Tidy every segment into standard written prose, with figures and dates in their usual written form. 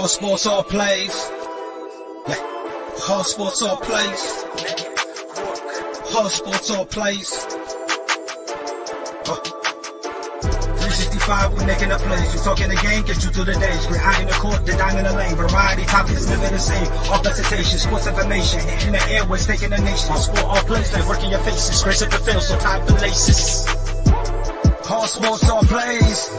Hard sports all plays. Hard sports all plays. Hard sports all plays. 365, we making up plays. You talking the game, get you to the days. We're high in the court, the dime in the lane. Variety topics, living the same. All presentation, sports information. In the airways, taking the nation. Hard sport all plays, like working your faces. Grace at the field, so tie the laces. Hard sports all plays.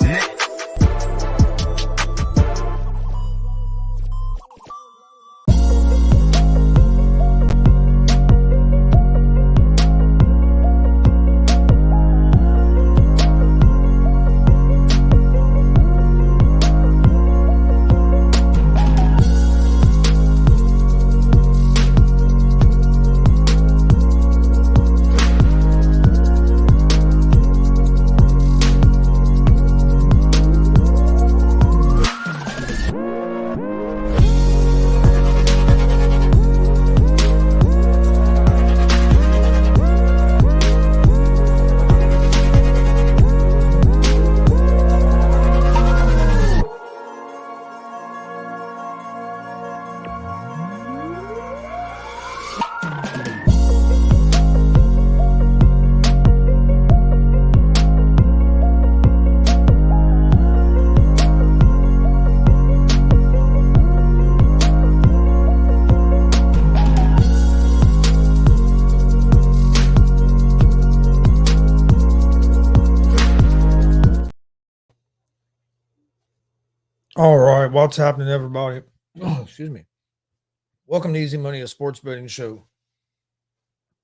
All right, what's happening, everybody? Oh, excuse me. Welcome to Easy Money, a sports betting show.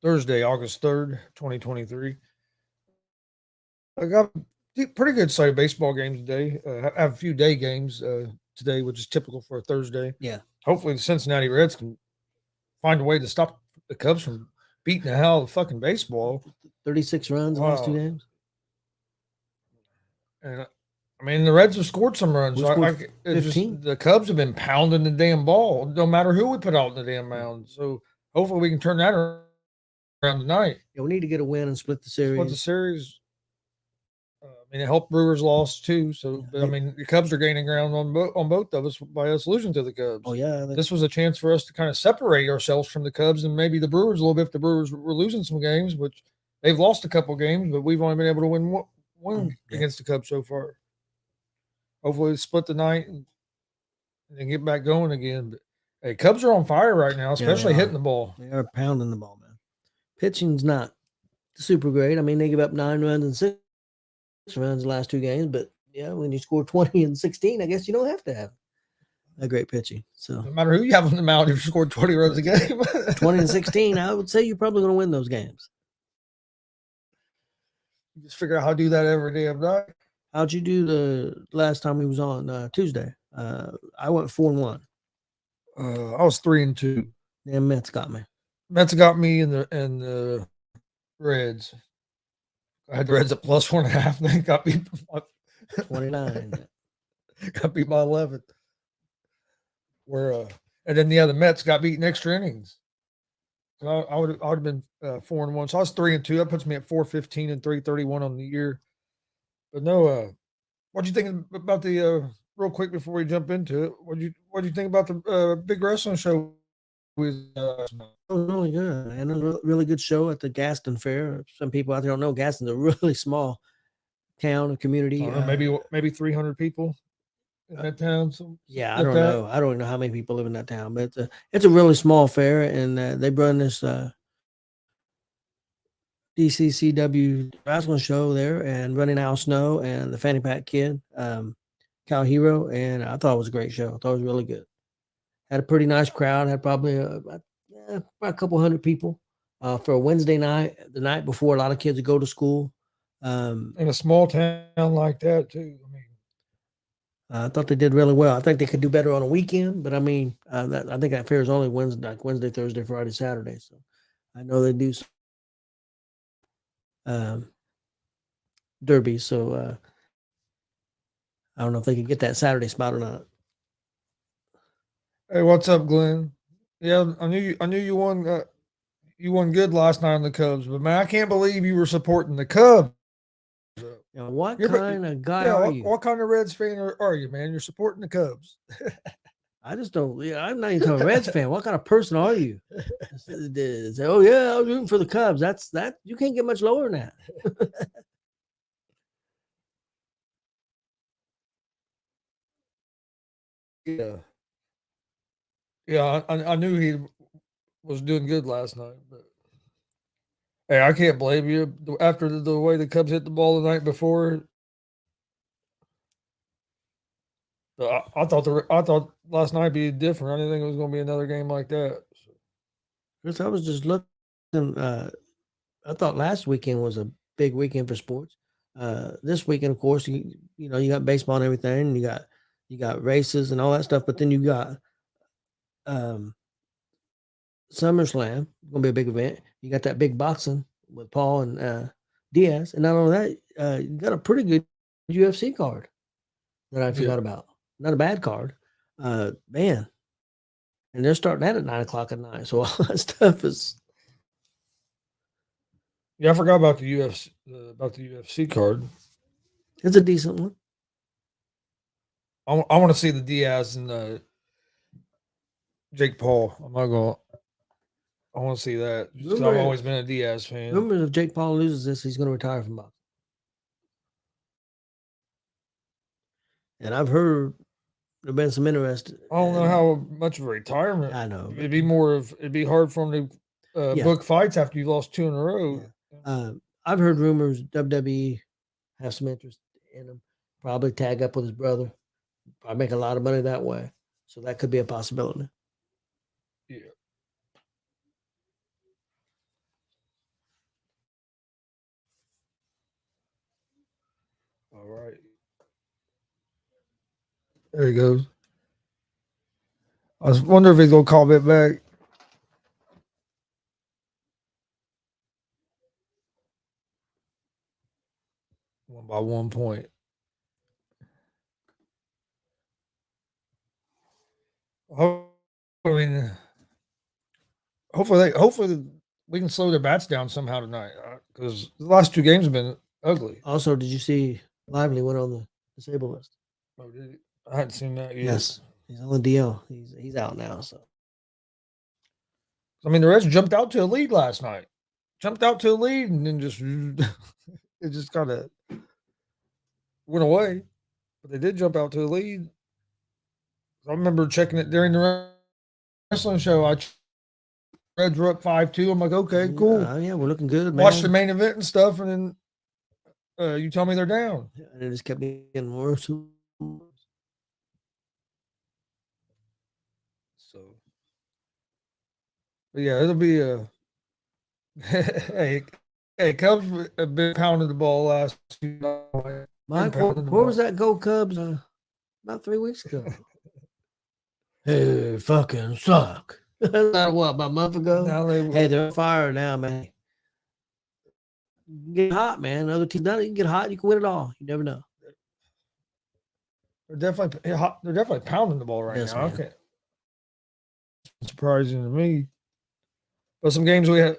Thursday, August 3rd, 2023. I got a pretty good slate of baseball games today. I have a few day games today, which is typical for a Thursday. Yeah. Hopefully the Cincinnati Reds can find a way to stop the Cubs from beating the hell out of fucking baseball. 36 runs Wow. last two games. And I mean, the Reds have scored some runs. We So scored 15. The Cubs have been pounding the damn ball, no matter who we put out in the damn mound. So hopefully we can turn that around tonight. Yeah, we need to get a win and split the series. Split the series. I mean, it helped Brewers lost too. So, but, I mean, the Cubs are gaining ground on both of us by us losing to the Cubs. Oh, yeah. This was a chance for us to kind of separate ourselves from the Cubs and maybe the Brewers a little bit if the Brewers were losing some games, which they've lost a couple games, but we've only been able to win one against the Cubs so far. Hopefully we split the night and get back going again. But hey, Cubs are on fire right now, especially hitting the ball. They are pounding the ball, man. Pitching's not super great. I mean, they give up 9 runs and 6 runs the last two games, but yeah, when you score 20 and 16, I guess you don't have to have a great pitching. So no matter who you have on the mound, if you scored 20 runs a game. 20 and 16, I would say you're probably going to win those games. You just figure out how to do that every damn night. How'd you do the last time we was on Tuesday? I went 4-1. I was 3-2. And Mets got me. Mets got me in the Reds. I had the Reds at plus 1.5. They got me 29. Got beat by 11. And then the Mets got beat in extra innings. So I would have been 4-1. So I was 3-2. That puts me at 4-15 and 331 on the year. But no, what'd you think about the real quick before we jump into it? What'd you think about the big wrestling show? Oh, really good, and a really good show at the Gaston Fair. Some people out there don't know Gaston's a really small town or community. Maybe 300 people in that town. Yeah, I don't know. I don't know how many people live in that town, but it's a really small fair, and they run this DCCW wrestling show there, and Running Al Snow and the Fanny Pack Kid, Cal Hero, and I thought it was a great show. I thought it was really good. Had a pretty nice crowd. Had probably about a couple hundred people for a Wednesday night, the night before a lot of kids would go to school. In a small town like that too. I mean, I thought they did really well. I think they could do better on a weekend, but I mean, I think that fair is only Wednesday, Thursday, Friday, Saturday. So I know they do derby. So I don't know if they could get that Saturday spot or not. Hey, what's up, Glenn? Yeah, I knew you won. You won good last night on the Cubs, but man, I can't believe you were supporting the Cubs. Now, what kind of guy are you? What kind of Reds fan are you, man? You're supporting the Cubs. I just don't. Yeah, I'm not even a Reds fan. What kind of person are you? Say, oh yeah, I was rooting for the Cubs. That's that. You can't get much lower than that. Yeah. Yeah, I knew he was doing good last night, but hey, I can't blame you after the way the Cubs hit the ball the night before. I thought last night be different. I didn't think it was going to be another game like that. Chris, I was just looking. I thought last weekend was a big weekend for sports. This weekend, of course, you know you got baseball and everything. And you got races and all that stuff, but then you got um, SummerSlam, gonna be a big event. You got that big boxing with Paul and Diaz, and not only that, you got a pretty good UFC card that I forgot about. Not a bad card, man. And they're starting that at 9 o'clock at night, so all that stuff is. Yeah, I forgot about the UFC card. It's a decent one. I want to see the Diaz and Jake Paul. I want to see that. I've always been a Diaz fan. Remember, if Jake Paul loses this, he's going to retire from boxing. And I've heard there've been some interest. I don't know how much of a retirement. I know it'd be hard for him to book fights after you've lost 2 in a row. Yeah. I've heard rumors WWE have some interest in him. Probably tag up with his brother. Probably make a lot of money that way. So that could be a possibility. Yeah. All right. There he goes. I was wondering if he's going to call it back. One by 1 point. I mean, hopefully we can slow their bats down somehow tonight because the last 2 games have been ugly. Also, did you see Lively went on the disabled list? Oh, did he? I hadn't seen that yet. Yes, he's on the DL. He's out now. So, I mean, the Reds jumped out to a lead last night. Jumped out to a lead and then just it just kind of went away. But they did jump out to a lead. I remember checking it during the wrestling show. Reds were up 5-2. I'm like, okay, cool. Yeah, we're looking good, man. Watch the main event and stuff, and then you tell me they're down. And it just kept getting worse. So, but yeah, it'll be a hey, Cubs have been pounding the ball last 2 nights. Mike, where was that Go Cubs about 3 weeks ago? Hey, fucking suck. That what, about a month ago? They're on fire now, man. Get hot, man. Other teams done it. You can get hot, you can win it all. You never know. They're definitely pounding the ball right now. Man. Okay. Surprising to me. But some games we had.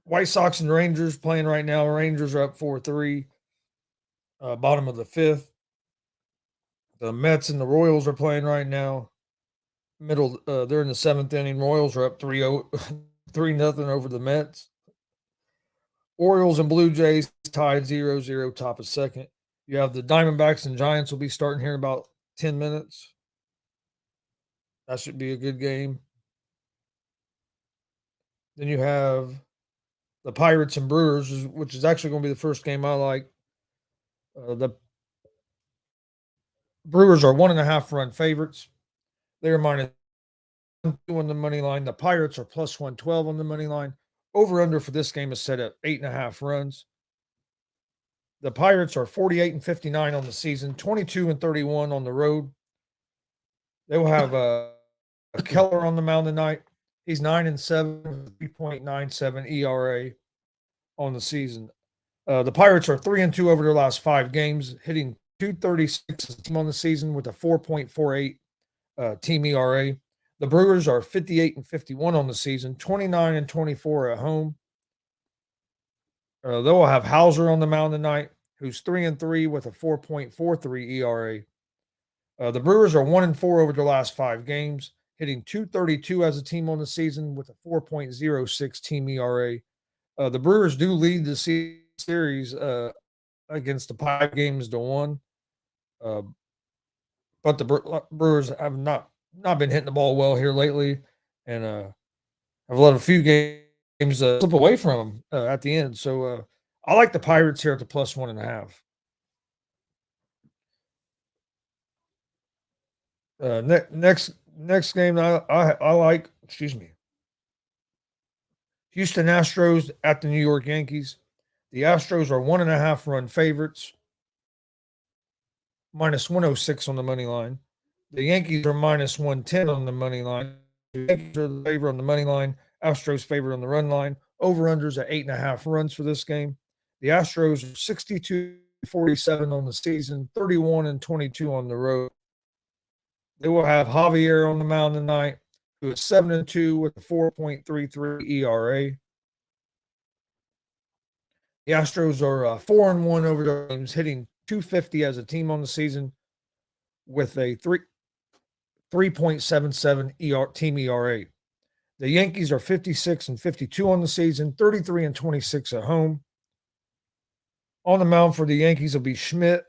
White Sox and Rangers playing right now. Rangers are up 4-3. Bottom of the 5th. The Mets and the Royals are playing right now. They're in the 7th inning. Royals are up 3-0 over the Mets. Orioles and Blue Jays tied 0-0, top of 2nd. You have the Diamondbacks and Giants will be starting here in about 10 minutes. That should be a good game. Then you have the Pirates and Brewers, which is actually going to be the first game I like. The Brewers are 1.5 run favorites. They're -2 on the money line. The Pirates are +112 on the money line. Over-under for this game is set at 8.5 runs. The Pirates are 48-59 on the season, 22-31 on the road. They will have Keller on the mound tonight. He's 9-7, 3.97 ERA on the season. The Pirates are 3-2 over their last 5 games, hitting .236 on the season with a 4.48 team ERA. The Brewers are 58-51 on the season, 29-24 at home. They will have Hauser on the mound tonight, who's 3-3 with a 4.43 ERA. The Brewers are 1-4 over their last 5 games, hitting 232 as a team on the season with a 4.06 team ERA. The Brewers do lead the series against the 5 games to 1, uh, but the Brewers have not been hitting the ball well here lately, and have let a few games slip away from them at the end. So I like the Pirates here at the +1.5. Next game I like. Excuse me. Houston Astros at the New York Yankees. The Astros are 1.5 run favorites, -106 on the money line. The Yankees are -110 on the money line. The Yankees are the favorite on the money line. Astros favorite on the run line. Over-unders at 8.5 runs for this game. The Astros are 62-47 on the season, 31-22 on the road. They will have Javier on the mound tonight, who is 7-2 with a 4.33 ERA. The Astros are 4-1 over their games, hitting 250 as a team on the season with a 3.77 team ERA. The Yankees are 56-52 on the season, 33-26 at home. On the mound for the Yankees will be Schmidt.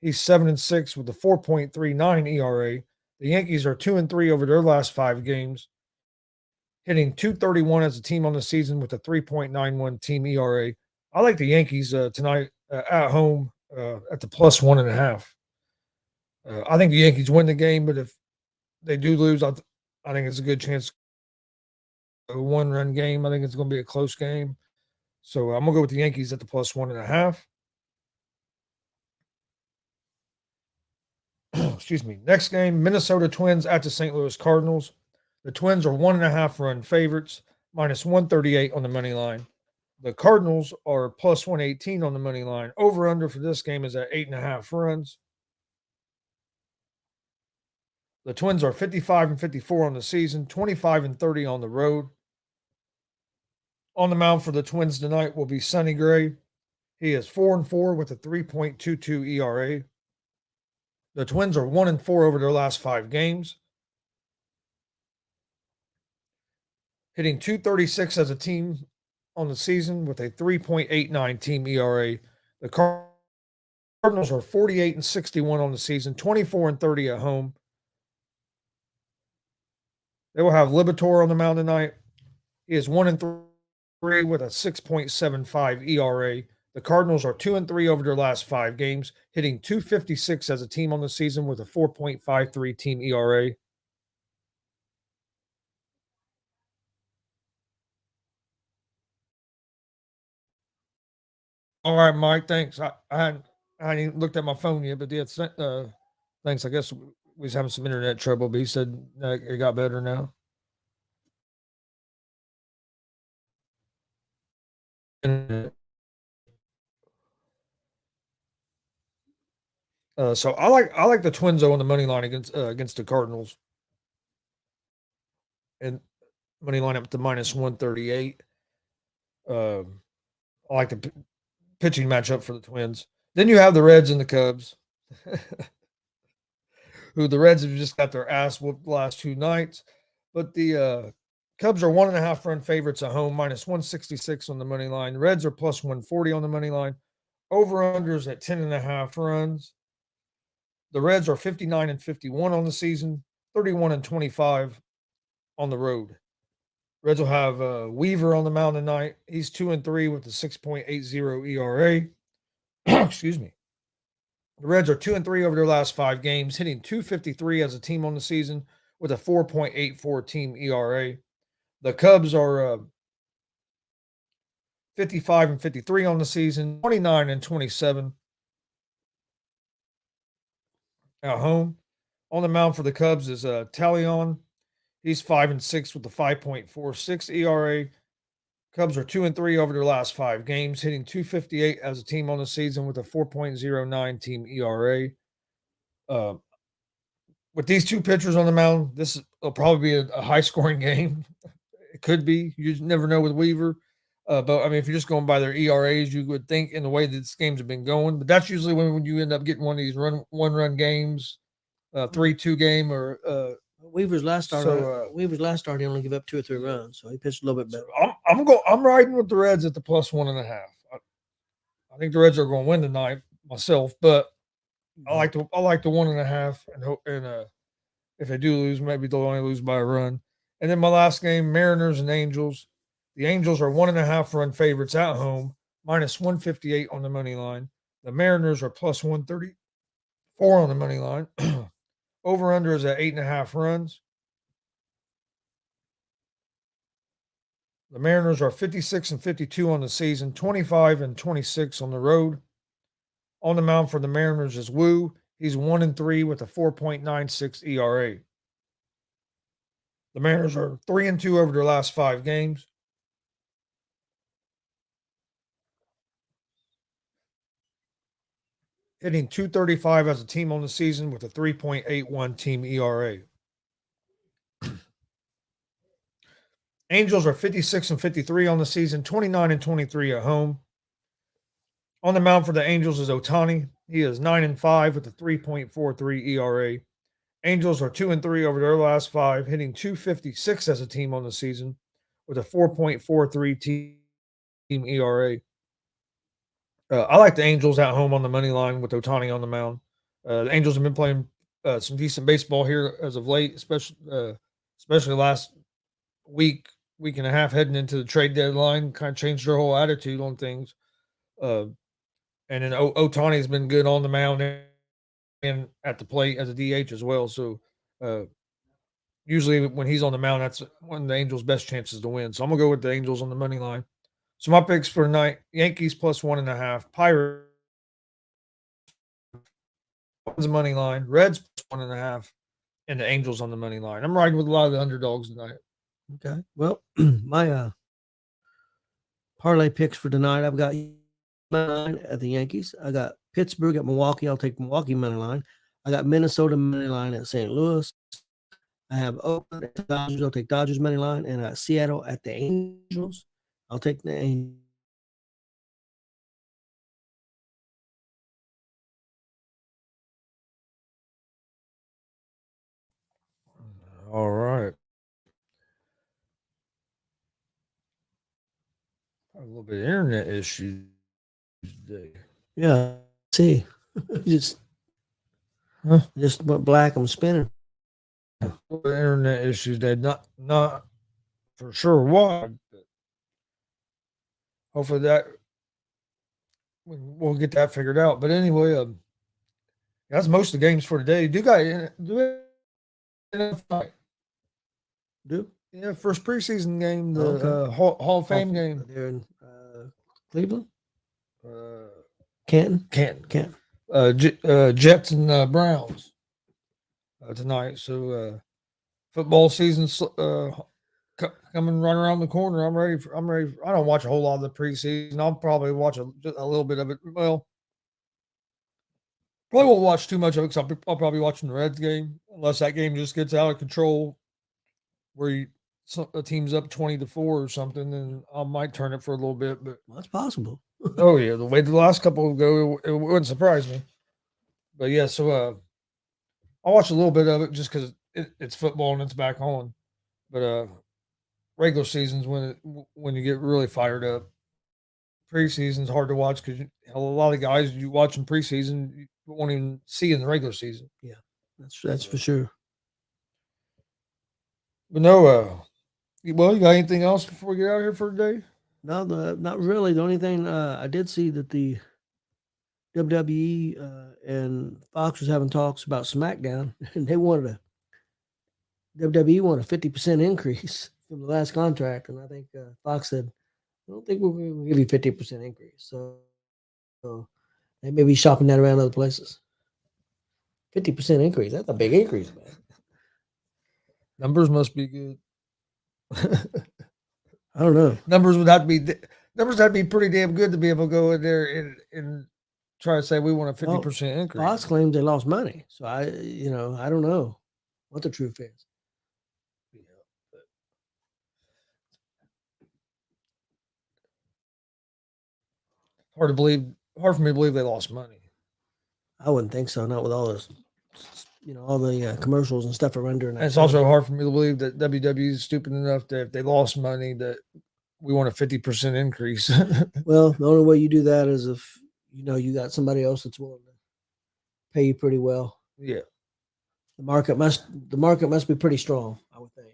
He's 7-6 with a 4.39 ERA. The Yankees are 2-3 over their last 5 games, hitting 231 as a team on the season with a 3.91 team ERA. I like the Yankees tonight at home at the +1.5. I think the Yankees win the game, but if they do lose, I think it's a good chance. A 1-run game. I think it's going to be a close game. So I'm going to go with the Yankees at the +1.5. Excuse me. Next game, Minnesota Twins at the St. Louis Cardinals. The Twins are 1.5 run favorites, -138 on the money line. The Cardinals are +118 on the money line. Over-under for this game is at 8.5 runs. The Twins are 55-54 on the season, 25-30 on the road. On the mound for the Twins tonight will be Sonny Gray. He is 4-4 with a 3.22 ERA. The Twins are 1-4 over their last 5 games, hitting 236 as a team on the season with a 3.89 team ERA. The Cardinals are 48-61 on the season, 24-30 at home. They will have Libator on the mound tonight. He is 1-3 with a 6.75 ERA. The Cardinals are 2-3 over their last 5 games, hitting 256 as a team on the season with a 4.53 team ERA. All right, Mike. Thanks. I hadn't even looked at my phone yet, but yeah, thanks. I guess we was having some internet trouble, but he said it got better now. So I like the Twins on the money line against the Cardinals, and money line up to -138. Um, I like the pitching matchup for the Twins. Then you have the Reds and the Cubs, who the Reds have just got their ass whooped the last 2 nights, but the Cubs are 1.5 run favorites at home, -166 on the money line. Reds are +140 on the money line. Over unders at 10.5 runs. The Reds are 59-51 on the season, 31-25 on the road. Reds will have Weaver on the mound tonight. He's 2-3 with a 6.80 ERA. Excuse me. The Reds are 2-3 over their last 5 games, hitting 253 as a team on the season with a 4.84 team ERA. The Cubs are 55-53 on the season, 29-27 at home. On the mound for the Cubs is Talion. He's 5-6 with a 5.46 ERA. Cubs are 2-3 over their last 5 games, hitting 258 as a team on the season with a 4.09 team ERA. With these two pitchers on the mound, this will probably be a high-scoring game. It could be. You just never know with Weaver. But I mean, if you're just going by their ERAs, you would think in the way that these games have been going. But that's usually when you end up getting one of these one run games, 3-2 game, or Weaver's last start. so. Weaver's last start, he only gave up 2 or 3 runs, so he pitched a little bit better. I'm riding with the Reds at the +1.5. I think the Reds are going to win tonight myself, but I like the 1.5 and hope if they do lose, maybe they'll only lose by a run. And then my last game, Mariners and Angels. The Angels are 1.5 run favorites at home, -158 on the money line. The Mariners are +134 on the money line. Over under is at 8.5 runs. The Mariners are 56-52 on the season, 25-26 on the road. On the mound for the Mariners is Wu. He's 1-3 with a 4.96 ERA. The Mariners are 3-2 over their last 5 games. Hitting .235 as a team on the season with a 3.81 team ERA. Angels are 56-53 on the season, 29-23 at home. On the mound for the Angels is Ohtani. He is 9-5 with a 3.43 ERA. Angels are 2-3 over their last 5, hitting .256 as a team on the season with a 4.43 team ERA. I like the Angels at home on the money line with Ohtani on the mound. The Angels have been playing some decent baseball here as of late, especially last week and a half heading into the trade deadline. Kind of changed their whole attitude on things. And then Ohtani has been good on the mound and at the plate as a DH as well. So usually when he's on the mound, that's one of the Angels' best chances to win. So I'm going to go with the Angels on the money line. So my picks for tonight, Yankees +1.5, Pirates on the money line, Reds +1.5, and the Angels on the money line. I'm riding with a lot of the underdogs tonight. Okay. Well, my parlay picks for tonight, I've got money line at the Yankees. I got Pittsburgh at Milwaukee. I'll take Milwaukee money line. I got Minnesota money line at St. Louis. I have Oakland at the Dodgers. I'll take Dodgers money line, and Seattle at the Angels. I'll take the Angels. All right. A little bit of internet issues today. Yeah. See, just went black. I'm spinning. Internet issues. They not for sure why. But hopefully that we'll get that figured out. But anyway, that's most of the games for today. Do yeah, first preseason game, the Hall of Fame game. They're in Cleveland, Canton. Jets and Browns tonight. So football season's coming right around the corner. I'm ready. I don't watch a whole lot of the preseason. I'll probably watch a little bit of it. Well, probably won't watch too much of it because I'll probably watching the Reds game unless that game just gets out of control where a team's up 20-4 or something, and I might turn it for a little bit. But that's possible. Oh yeah, the way the last couple go, it wouldn't surprise me. But yeah, so I'll watch a little bit of it just because it's football and it's back on. But regular season's when you get really fired up. Preseason's hard to watch because a lot of guys you watch in preseason you won't even see in the regular season. Yeah, that's for sure. But no, well, you got anything else before we get out of here for today? No, not really. The only thing I did see that the WWE and Fox was having talks about SmackDown, and WWE wanted a 50% increase from the last contract, and I think Fox said, "I don't think we're going to give you 50% increase." So they may be shopping that around other places. 50% increase. That's a big increase, man. Numbers must be good. I don't know. Numbers would have to be pretty damn good to be able to go in there and try to say we want a 50% increase. Fox claims they lost money, so I don't know what the truth is. Hard for me to believe they lost money. I wouldn't think so. Not with all this, all the commercials and stuff are rendering. And it's also hard for me to believe that WWE is stupid enough that if they lost money, that we want a 50% increase. Well, the only way you do that is if you got somebody else that's willing to pay you pretty well. Yeah. The market must be pretty strong, I would think.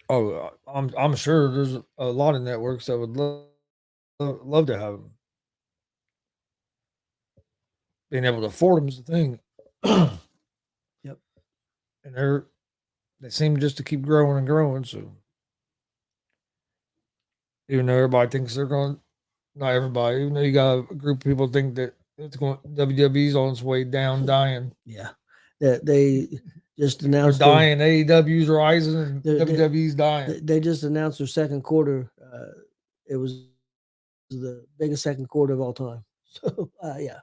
Oh, I'm sure there's a lot of networks that would love to have them. Being able to afford them is the thing. Yep. And they seem just to keep growing and growing. So even though everybody thinks they're going, not everybody, even though you got a group of people think that WWE's on its way down, dying. Yeah. That they just announced they're dying. AEW's rising and WWE's dying. They just announced their second quarter. It was the biggest second quarter of all time. So yeah,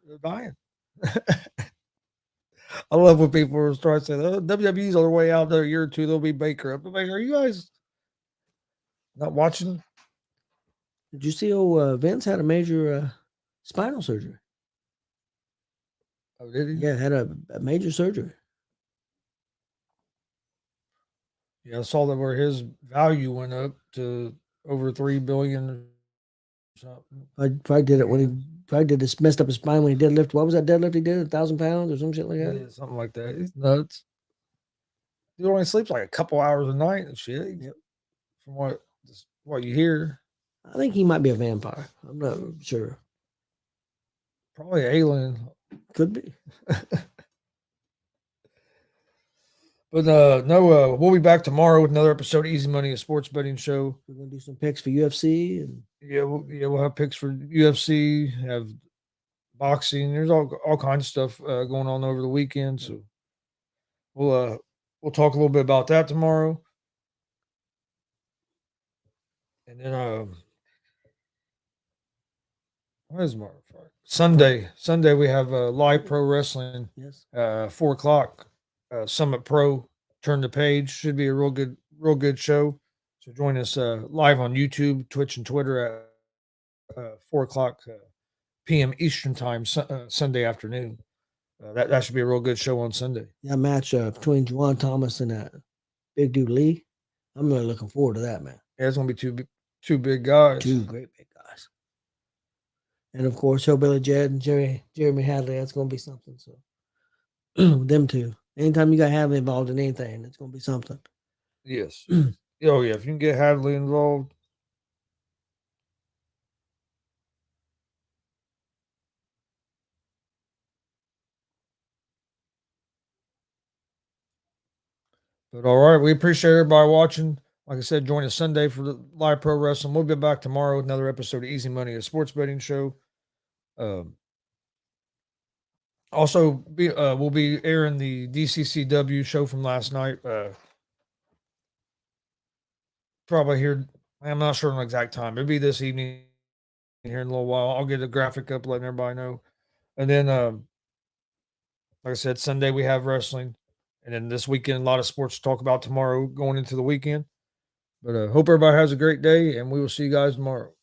they're dying. I love when people start saying, "Oh, WWE's on their way out. There a year or two, they'll be bankrupt." I'm like, are you guys not watching? Did you see? Vince had a major spinal surgery. Oh, did he? Yeah, had a major surgery. Yeah, I saw that where his value went up to over $3 billion or something. I probably did it when he did this, messed up his spine when he deadlift. What was that deadlift he did? 1,000 pounds or some shit like that? Yeah, something like that. He's nuts. He only sleeps like a couple hours a night and shit. Yep. From what you hear. I think he might be a vampire. I'm not sure. Probably an alien. Could be. But we'll be back tomorrow with another episode of Easy Money, a sports betting show. We're gonna do some picks for UFC and we'll have picks for UFC, have boxing. There's all kinds of stuff going on over the weekend. So we'll talk a little bit about that tomorrow. And then what is tomorrow? Friday. Sunday we have live pro wrestling. Yes. 4:00. Summit Pro, turn the page. Should be a real good show. So join us live on YouTube, Twitch, and Twitter at 4:00 p.m. Eastern time Sunday afternoon. That should be a real good show on Sunday. That match between Juwan Thomas and that big dude Lee. I'm really looking forward to that, man. Yeah, it's gonna be two big guys. Two great big guys. And of course, Hillbilly Jed and Jeremy Hadley. That's gonna be something. So them two. Anytime you got Hadley involved in anything, it's going to be something. Yes. Oh, yeah. If you can get Hadley involved. But all right. We appreciate everybody watching. Like I said, join us Sunday for the live pro wrestling. We'll be back tomorrow with another episode of Easy Money, a sports betting show. Also, we'll be airing the DCCW show from last night. Probably here. I'm not sure on the exact time. It'll be this evening here in a little while. I'll get a graphic up letting everybody know. And then, like I said, Sunday we have wrestling. And then this weekend, a lot of sports to talk about tomorrow going into the weekend. But hope everybody has a great day, and we will see you guys tomorrow.